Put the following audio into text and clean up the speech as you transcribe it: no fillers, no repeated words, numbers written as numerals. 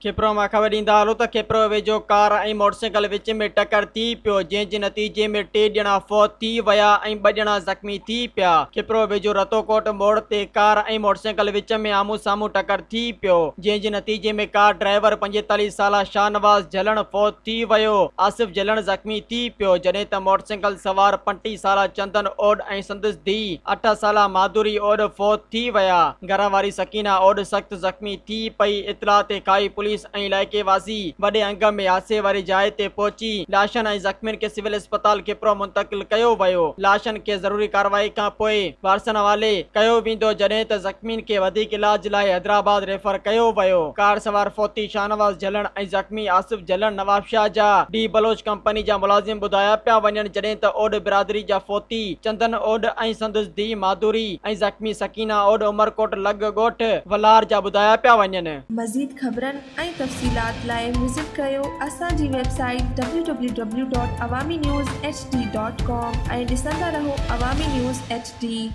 खिप्रो में ख़बर ॾींदा हलो त खिप्रो वेझो कार ऐं मोटरसाइकिल विच में टक्कर थी पियो, जंहिं जे नतीजे में 3 ॼणा फौत थी विया ऐं 2 ॼणा ज़ख़्मी थी पिया। खिप्रो वेझो रतोकोट मोड़ ते कार ऐं मोटरसाइकिल विच में आम्हूं साम्हूं टक्कर थी पियो, जंहिं जे नतीजे में कार ड्राइवर 45 साला शाहनवाज़ झलण फौत थी वियो। आसिफ झलण ज़ख़्मी थी पियो, जॾहिं त मोटरसाइकिल सवार 35 साला चंदन ओड ऐं संदसि धीउ 8 साला माधुरी ओड फौत थी विया। घर वारी सकीना ओड सख़्त ज़ख़्मी थी पई। इतला ते काई पुलिस ऐं इलाइक़े वासी वॾे अंग में हादसे वारी जाइ ते पहुची लाशनि ऐं ज़ख़्मियुनि खे सिविल अस्पताल खिप्रो मुंतक़िल कयो वियो। लाशनि खे ज़रूरी कार्रवाई खां पोइ वारसनि हवाले कयो वेंदो, जॾहिं त ज़ख़्मियुनि खे वधीक इलाज लाइ हैदराबाद रेफर कयो वियो। कार सवार फौती शाहनवाज़ झलण ऐं ज़ख़्मी आसिफ झलण नवाबशाह जा डी बलोच कंपनी जा मुलाज़िम ॿुधाया पिया वञनि, जॾहिं त ओड बिरादरी जा फौती चंदन ओड ऐं संदसि धीउ माधुरी ऐं ज़ख़्मी सकीना ओड उमरकोट लॻ ॻोठ वलार जा ॿुधाया पिया वञनि। मज़ीद ख़बरनि ऐं तफ़सीलात लाइ विज़िट कयो असांजी वेबसाइट www.awamiNewsHD.com ऐं ॾिसंदा रहो अवामी न्यूज़ HD।